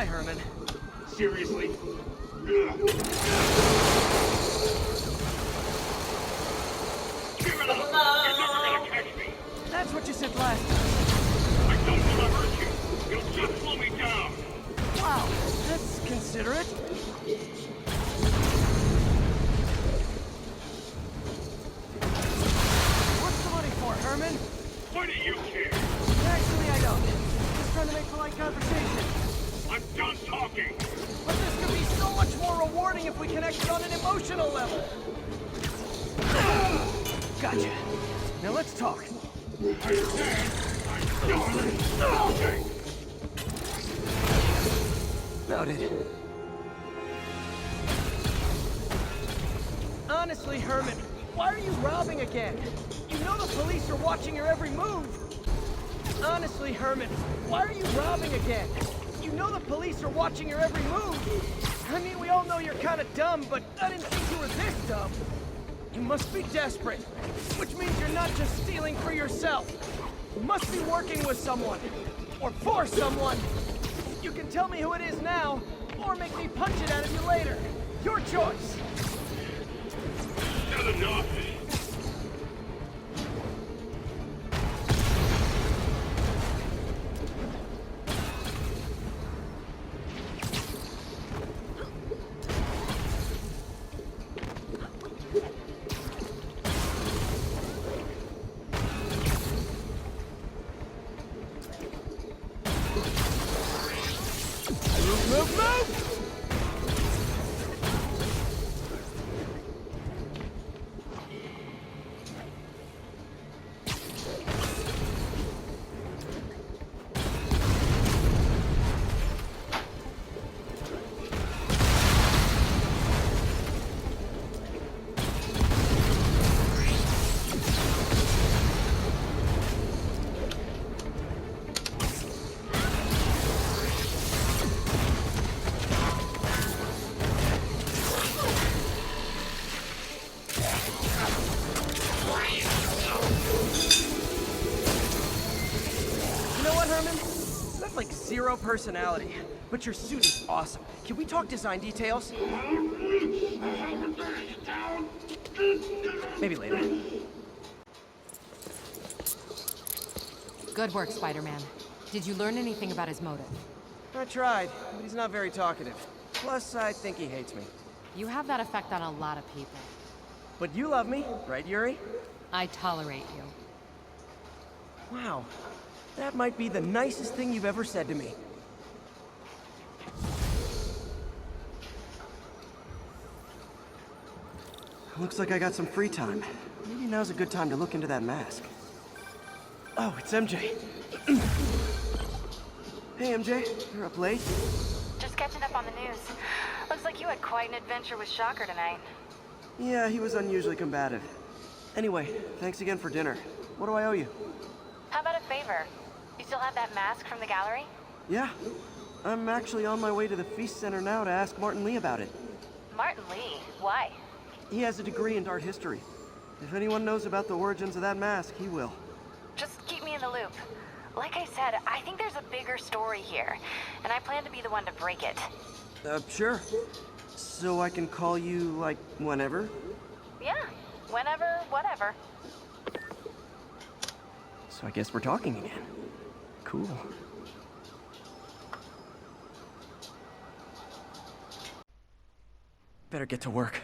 Herman. Seriously? That's what you said last time. I don't want to hurt you. You'll just slow me down. Wow, that's considerate. What's the money for, Herman? Why do you care? Actually, I don't. Just trying to make polite conversation. I'm done talking. But this could be so much more rewarding if we connected on an emotional level. Gotcha. Now let's talk. I said I'm done talking. Noted. Honestly, Herman, why are you robbing again? You know the police are watching your every move. Honestly, Herman, why are you robbing again? You know the police are watching your every move. I mean, we all know you're kind of dumb, but I didn't think you were this dumb. You must be desperate, which means you're not just stealing for yourself. You must be working with someone, or for someone. You can tell me who it is now, or make me punch it out of you later. Your choice. Not enough. Move! Like zero personality, but your suit is awesome. Can we talk design details? Maybe later. Good work, Spider-Man. Did you learn anything about his motive? I tried, but he's not very talkative. Plus, I think he hates me. You have that effect on a lot of people. But you love me, right, Yuri? I tolerate you. Wow. That might be the nicest thing you've ever said to me. Looks like I got some free time. Maybe now's a good time to look into that mask. Oh, it's MJ. Hey, MJ. You're up late? Just catching up on the news. Looks like you had quite an adventure with Shocker tonight. Yeah, he was unusually combative. Anyway, thanks again for dinner. What do I owe you? How about a favor? You still have that mask from the gallery? Yeah. I'm actually on my way to the Feast Center now to ask Martin Lee about it. Martin Lee? Why? He has a degree in art history. If anyone knows about the origins of that mask, he will. Just keep me in the loop. Like I said, I think there's a bigger story here, and I plan to be the one to break it. Sure. So I can call you, like, whenever? Yeah, whenever, whatever. So I guess we're talking again. Cool. Better get to work.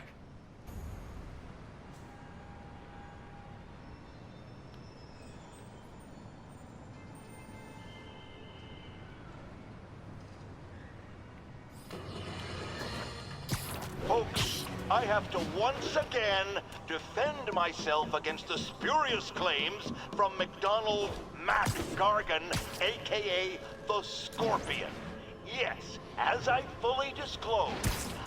Folks, I have to once again defend myself against the spurious claims from McDonald Mac Gargan, aka the Scorpion. Yes, as I fully disclosed,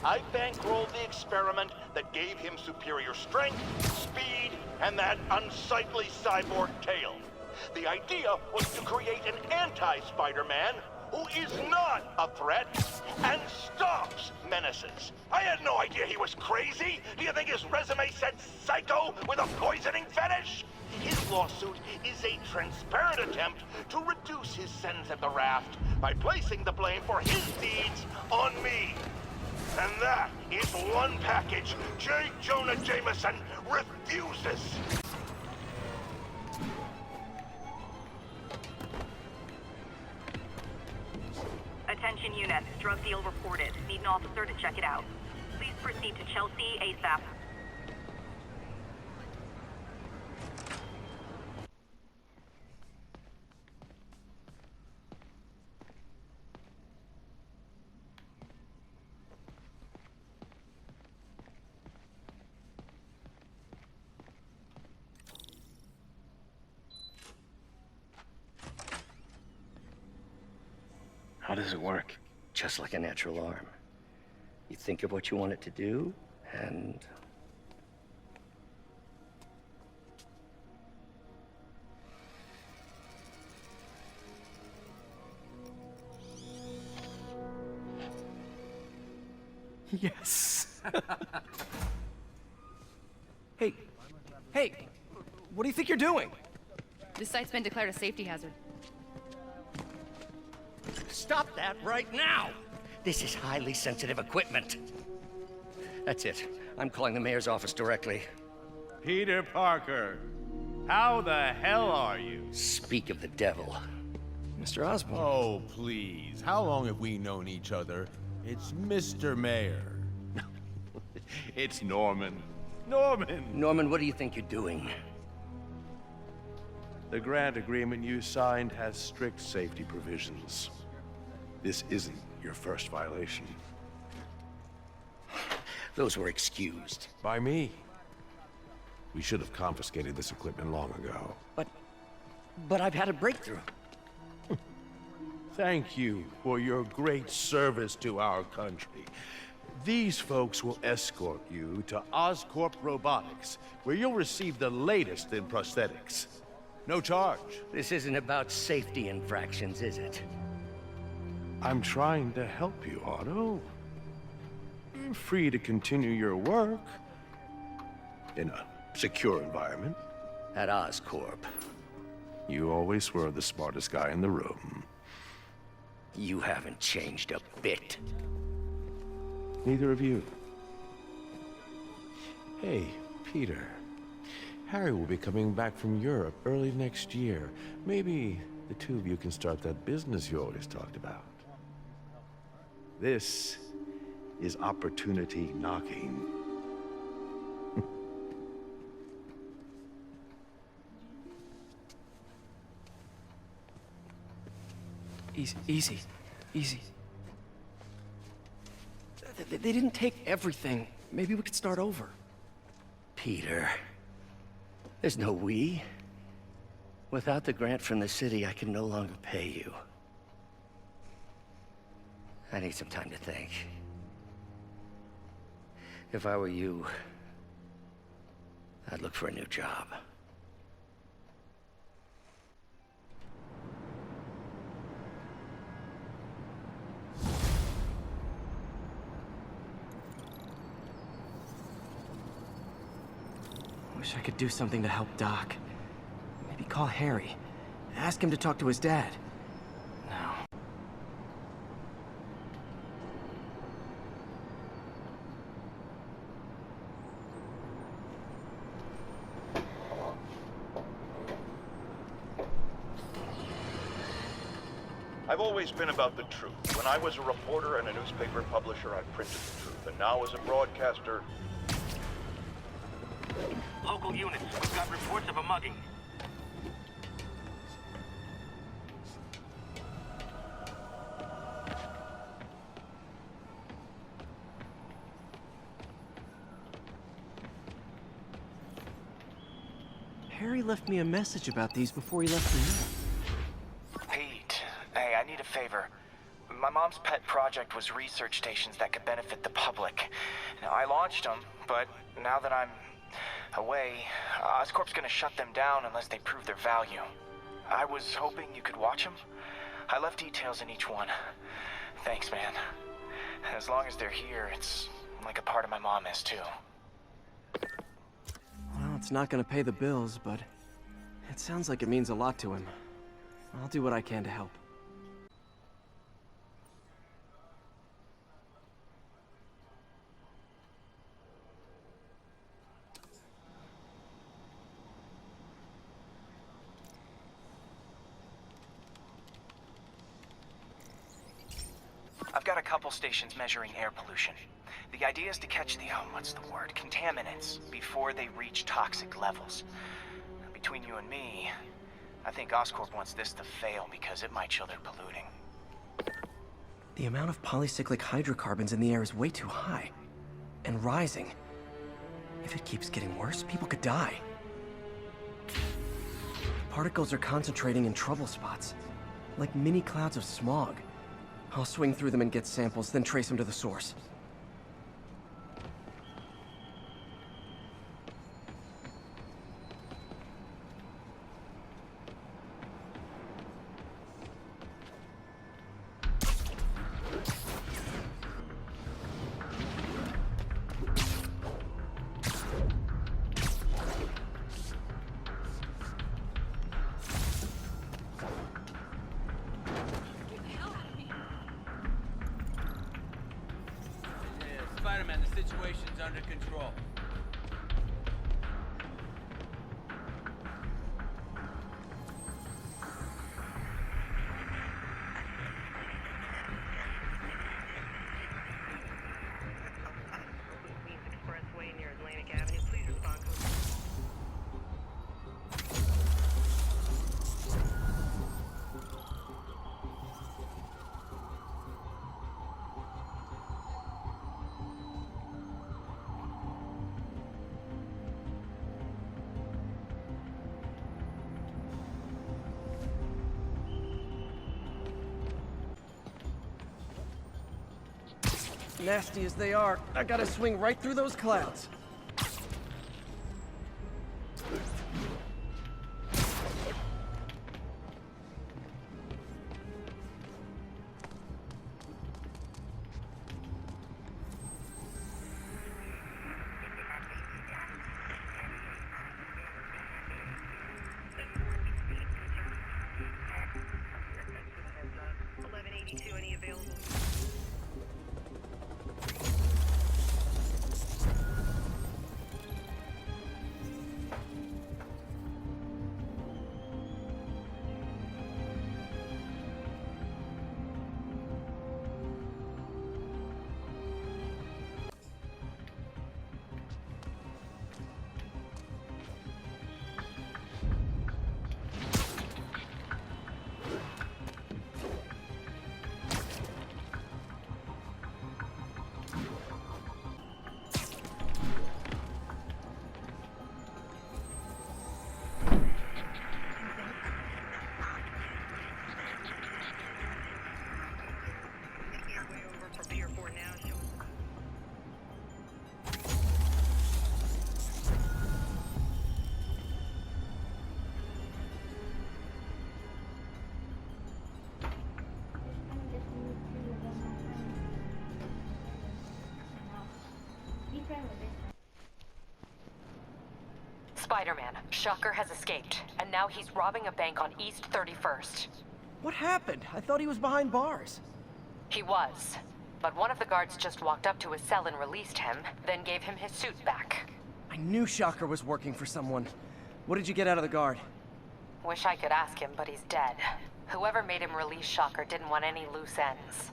I bankrolled the experiment that gave him superior strength, speed, and that unsightly cyborg tail. The idea was to create an anti-Spider-Man who is not a threat and stops menaces. I had no idea he was crazy. Do you think his resume said psycho with a poisoning fetish? His this lawsuit is a transparent attempt to reduce his sentence at the raft by placing the blame for his deeds on me. And that is one package J. Jonah Jameson refuses. Attention units, drug deal reported. Need an officer to check it out. Please proceed to Chelsea ASAP. How does it work? Just like a natural arm. You think of what you want it to do, and... Yes. Hey, what do you think you're doing? This site's been declared a safety hazard. Stop that right now! This is highly sensitive equipment. That's it. I'm calling the mayor's office directly. Peter Parker, how the hell are you? Speak of the devil. Mr. Osborn. Oh, please. How long have we known each other? It's Mr. Mayor. It's Norman. Norman, what do you think you're doing? The grant agreement you signed has strict safety provisions. This isn't your first violation. Those were excused. By me. We should have confiscated this equipment long ago. But I've had a breakthrough. Thank you for your great service to our country. These folks will escort you to Oscorp Robotics, where you'll receive the latest in prosthetics. No charge. This isn't about safety infractions, is it? I'm trying to help you, Otto. You're free to continue your work in a secure environment. At Oscorp. You always were the smartest guy in the room. You haven't changed a bit. Neither of you. Hey, Peter. Harry will be coming back from Europe early next year. Maybe the two of you can start that business you always talked about. This is opportunity knocking. Easy. They didn't take everything. Maybe we could start over. Peter. There's no we. Without the grant from the city, I can no longer pay you. I need some time to think. If I were you, I'd look for a new job. Wish I could do something to help Doc. Maybe call Harry. Ask him to talk to his dad. No. I've always been about the truth. When I was a reporter and a newspaper publisher, I printed the truth. And now as a broadcaster... Local units, we've got reports of a mugging. Harry left me a message about these before he left for you. Pete, hey, I need a favor. My mom's pet project was research stations that could benefit the public. Now, I launched them, but now that I'm away, Oscorp's gonna shut them down unless they prove their value. I was hoping you could watch them. I left details in each one. Thanks, man. As long as they're here, it's like a part of my mom is, too. Well, it's not gonna pay the bills, but It sounds like it means a lot to him. I'll do what I can to help. I've got a couple stations measuring air pollution. The idea is to catch the, what's the word, contaminants before they reach toxic levels. Between you and me, I think Oscorp wants this to fail because it might show they're polluting. The amount of polycyclic hydrocarbons in the air is way too high. And rising. If it keeps getting worse, people could die. Particles are concentrating in trouble spots, like mini clouds of smog. I'll swing through them and get samples, then trace them to the source. Spiderman, the situation's under control. Queens Expressway near Atlantic Avenue. Please respond. Nasty as they are, I gotta swing right through those clouds. Any available? Spider-Man, Shocker has escaped, and now he's robbing a bank on East 31st. What happened? I thought he was behind bars. He was, but one of the guards just walked up to his cell and released him, then gave him his suit back. I knew Shocker was working for someone. What did you get out of the guard? Wish I could ask him, but he's dead. Whoever made him release Shocker didn't want any loose ends.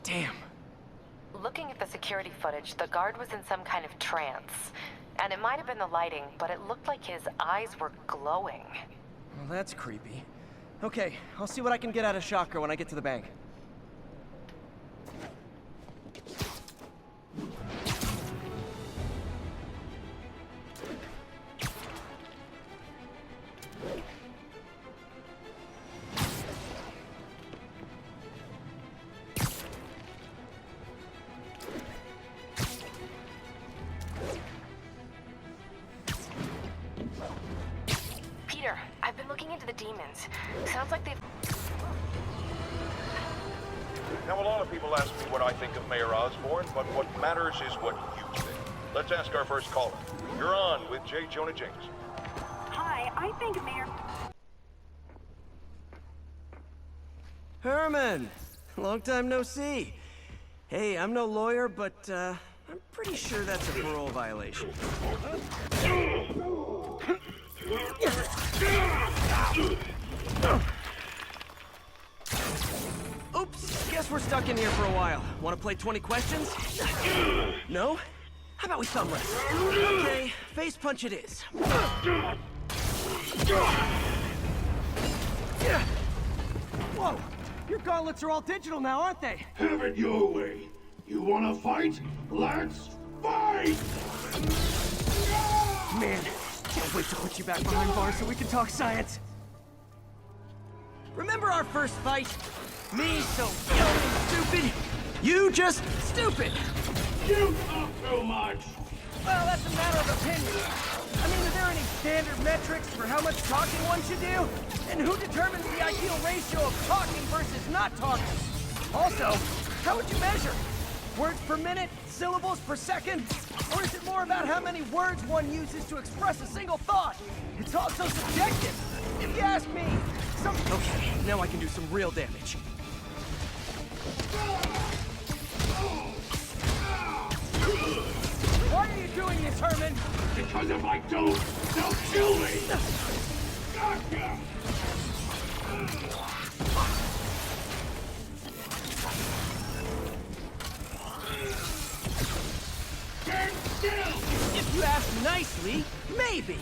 Damn. Looking at the security footage, the guard was in some kind of trance. And it might have been the lighting, but it looked like his eyes were glowing. Well, that's creepy. Okay, I'll see what I can get out of Shocker when I get to the bank. I've been looking into the demons. Sounds like they've... Now, a lot of people ask me what I think of Mayor Osborn, but what matters is what you think. Let's ask our first caller. You're on with J. Jonah James. Hi, I think Mayor... Herman! Long time no see. Hey, I'm no lawyer, but, I'm pretty sure that's a parole violation. Oops, guess we're stuck in here for a while. Want to play 20 questions? No? How about we thumb wrestle? Okay, face punch it is. Whoa! Your gauntlets are all digital now, aren't they? Have it your way. You wanna fight? Let's fight! Man, can't wait to put you back behind bars so we can talk science. Remember our first fight? Me so young and stupid. You just stupid. You talk too much! Well, that's a matter of opinion. I mean, are there any standard metrics for how much talking one should do? And who determines the ideal ratio of talking versus not talking? Also, how would you measure? Words per minute? Syllables per second? Or is it more about how many words one uses to express a single thought? It's all so subjective. If you ask me, Okay, now I can do some real damage. Why are you doing this, Herman? Because if I don't, they'll kill me! Gotcha! Stand still! If you ask nicely, maybe.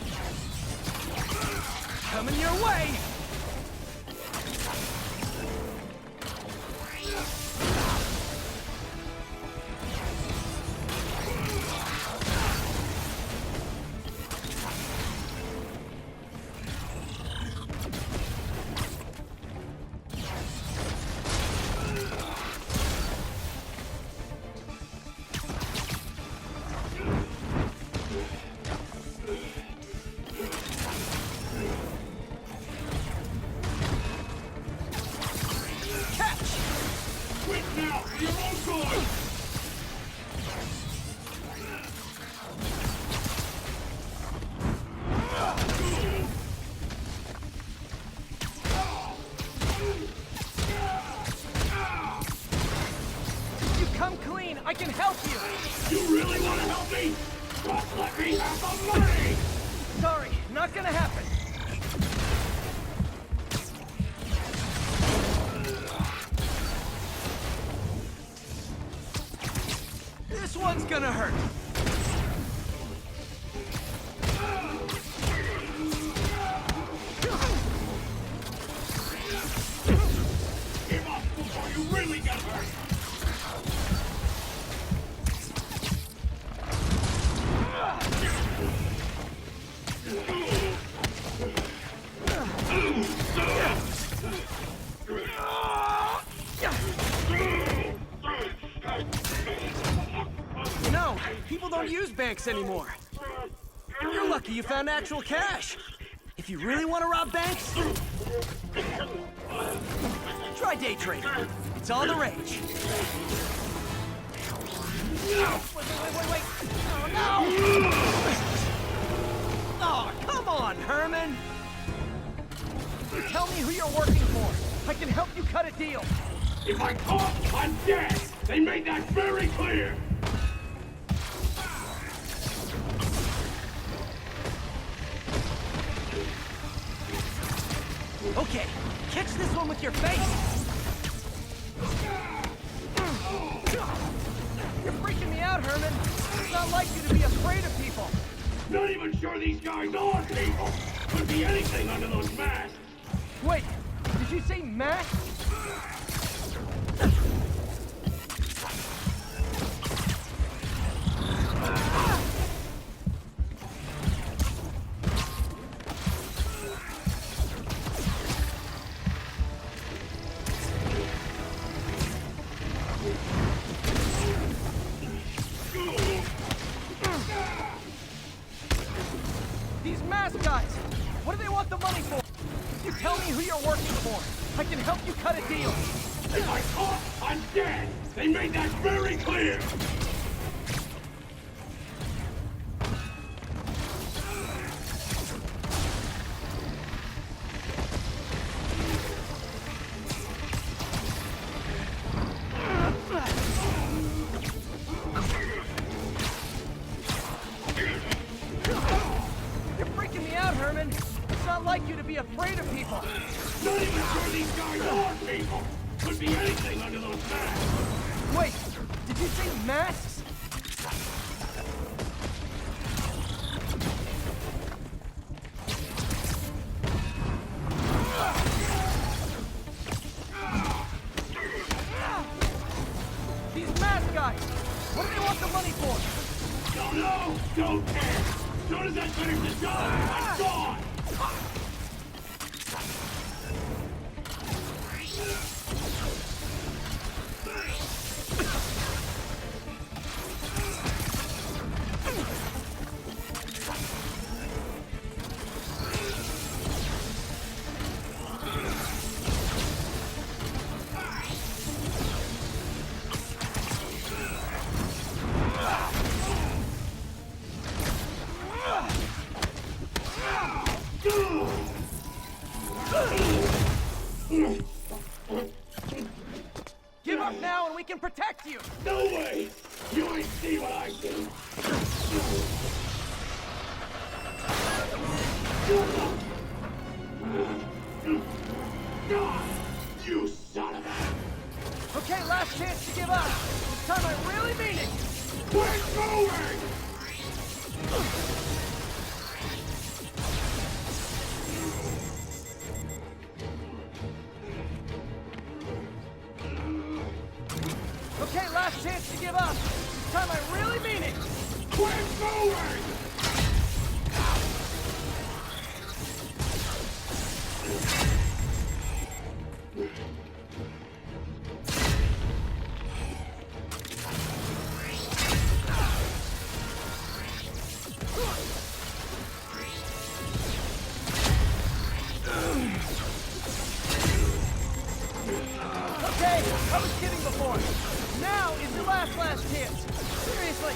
Coming your way! Come clean, I can help you! You really want to help me? Just let me have the money! Sorry, not gonna happen. This one's gonna hurt. Give up before you really get hurt! No, people don't use banks anymore. You're lucky you found actual cash. If you really want to rob banks, try day trading. It's all the rage. Wait. Oh, no! Oh, come on, Herman! You tell me who you're working for. I can help you cut a deal. If I talk, I'm dead! They made that very clear! Okay, catch this one with your face! You're freaking me out, Herman. It's not like you to be afraid of people. Not even sure these guys are people! Could be anything under those masks! Wait, did you say Matt? These mask guys, what do they want the money for? You tell me who you're working for. I can help you cut a deal. If I talk, I'm dead! They made that very clear! It's not like you to be afraid of people. Not even sure these guys are people. Could be anything under those masks. Wait, did you say masks? These mask guys, what do they want the money for? Don't know. Don't care. As soon as I finish the job, I'm gone. Give up now and we can protect you! No way! You ain't see what I do! You son of a... Okay, last chance to give up. This time I really mean it. We're going! Okay, last chance to give up. This time I really mean it. We're going! Okay, I was kidding before. Now is your last chance. Seriously.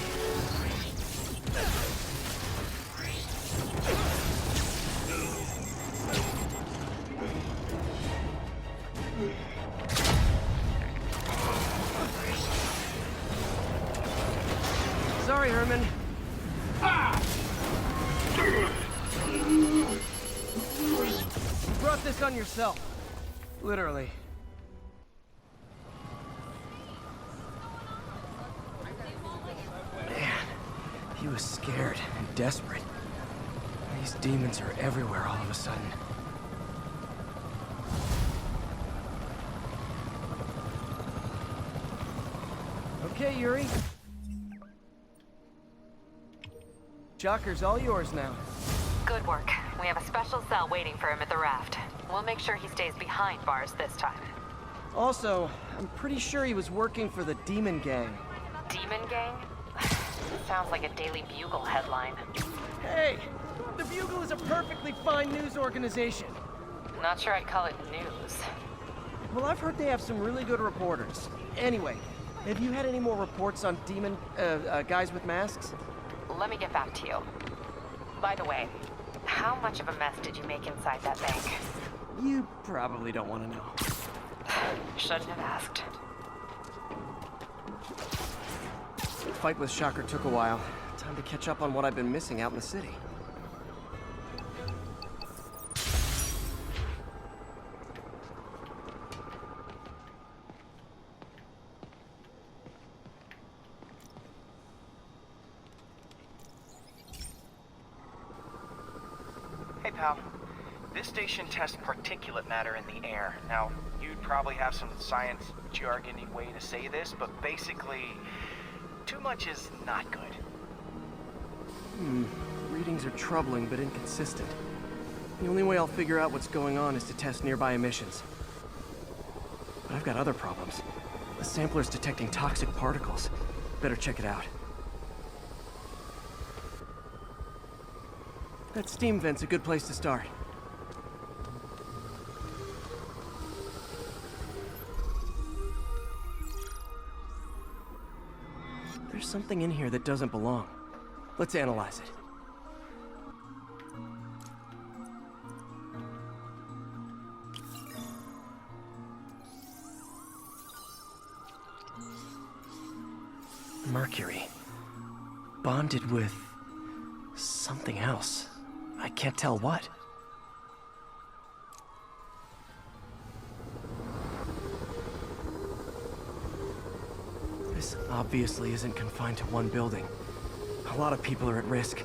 Sorry, Herman. You brought this on yourself. Literally. Man, he was scared and desperate. These demons are everywhere all of a sudden. Okay, Yuri. Shocker's all yours now. Good work. We have a special cell waiting for him at the raft. We'll make sure he stays behind bars this time. Also, I'm pretty sure he was working for the Demon Gang. Demon Gang? Sounds like a Daily Bugle headline. Hey! The Bugle is a perfectly fine news organization. Not sure I'd call it news. Well, I've heard they have some really good reporters. Anyway, have you had any more reports on demon, guys with masks? Let me get back to you. By the way, how much of a mess did you make inside that bank? You probably don't want to know. Shouldn't have asked. The fight with Shocker took a while. Time to catch up on what I've been missing out in the city. Hey, pal. This station tests particulate matter in the air. Now, you'd probably have some science jargony way to say this, but basically, too much is not good. Readings are troubling but inconsistent. The only way I'll figure out what's going on is to test nearby emissions. But I've got other problems. The sampler's detecting toxic particles. Better check it out. That steam vent's a good place to start. There's something in here that doesn't belong. Let's analyze it. Mercury. Bonded with something else. I can't tell what. obviously isn't confined to one building. A lot of people are at risk.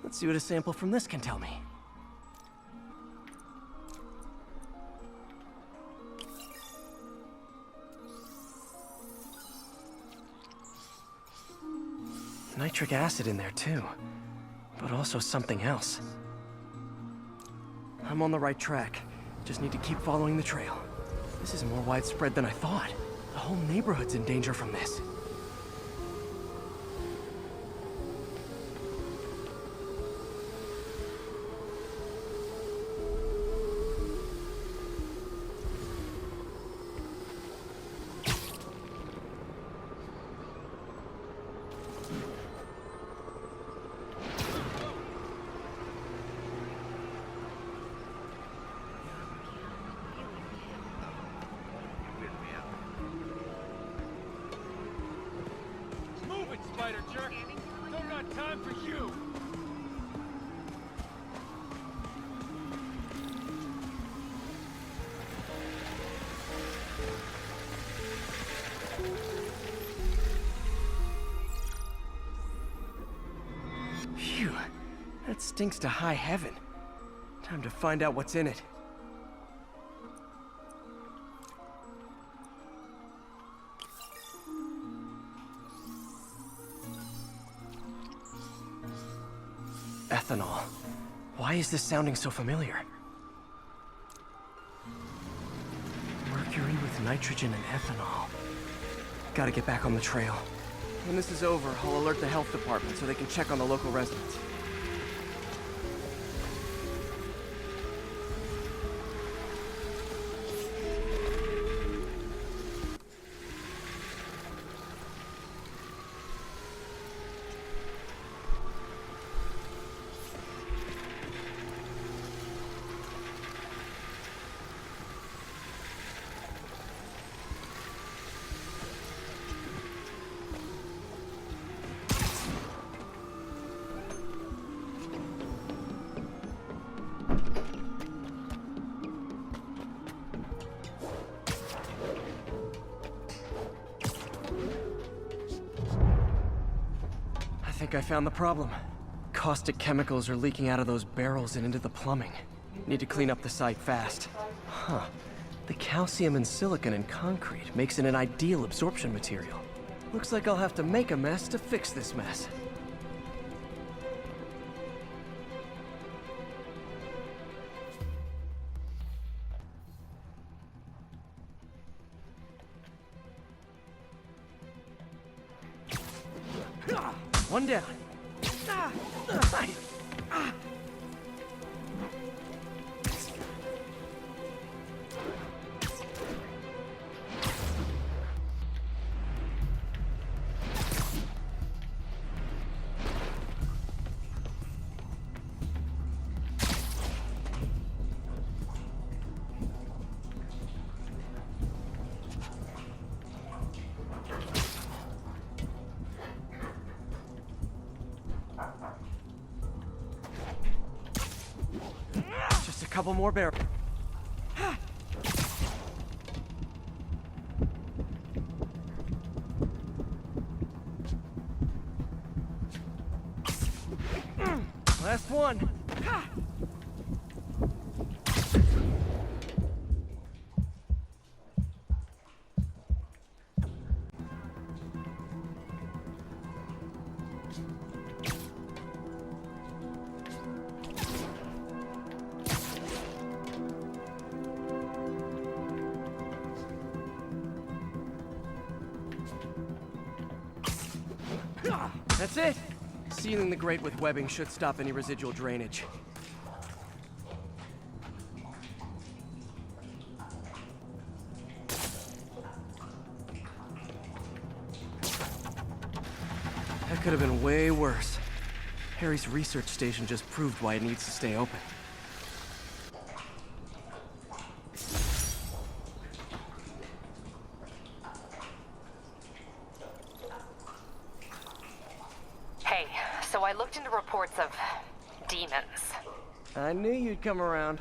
Let's see what a sample from this can tell me. Nitric acid in there too, but also something else. I'm on the right track. Just need to keep following the trail. This is more widespread than I thought. The whole neighborhood's in danger from this. Spider jerk! Don't got time for you! Phew, that stinks to high heaven. Time to find out what's in it. Ethanol. Why is this sounding so familiar? Mercury with nitrogen and ethanol. Gotta get back on the trail. When this is over, I'll alert the health department so they can check on the local residents. I think I found the problem. Caustic chemicals are leaking out of those barrels and into the plumbing. Need to clean up the site fast. Huh. The calcium and silicon in concrete makes it an ideal absorption material. Looks like I'll have to make a mess to fix this mess. One down. Just a couple more barrels. Last one. That's it! Sealing the grate with webbing should stop any residual drainage. That could have been way worse. Harry's research station just proved why it needs to stay open. Hey, so I looked into reports of demons. I knew you'd come around.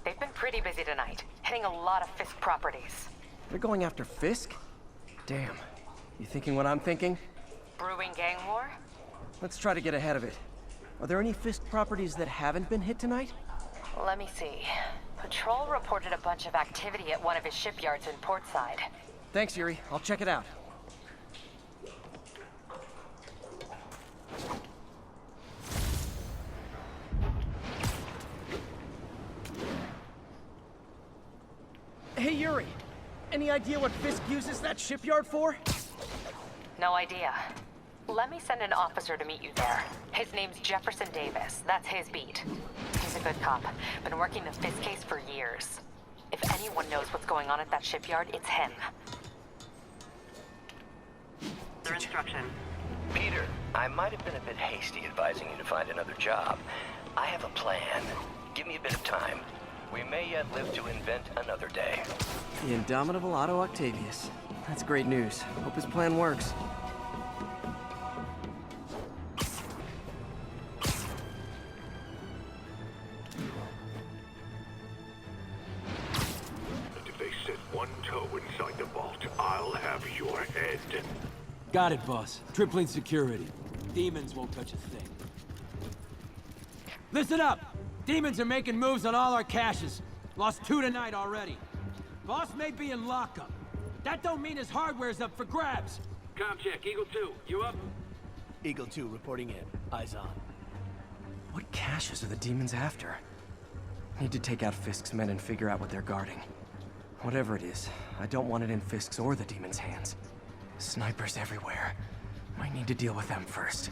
They've been pretty busy tonight, hitting a lot of Fisk properties. They're going after Fisk? Damn. You thinking what I'm thinking? Brewing gang war? Let's try to get ahead of it. Are there any Fisk properties that haven't been hit tonight? Let me see. Patrol reported a bunch of activity at one of his shipyards in Portside. Thanks, Yuri. I'll check it out. Hey, Yuri. Any idea what Fisk uses that shipyard for? No idea. Let me send an officer to meet you there. His name's Jefferson Davis. That's his beat. He's a good cop. Been working the Fisk case for years. If anyone knows what's going on at that shipyard, it's him. Their instruction. Peter, I might have been a bit hasty advising you to find another job. I have a plan. Give me a bit of time. We may yet live to invent another day. The indomitable Otto Octavius. That's great news. Hope his plan works. And if they set one toe inside the vault, I'll have your head. Got it, boss. Tripling security. Demons won't touch a thing. Listen up! Demons are making moves on all our caches. Lost 2 tonight already. Boss may be in lockup. That don't mean his hardware's up for grabs. Com check, Eagle 2, you up? Eagle 2 reporting in. Eyes on. What caches are the demons after? Need to take out Fisk's men and figure out what they're guarding. Whatever it is, I don't want it in Fisk's or the demons' hands. Snipers everywhere. Might need to deal with them first.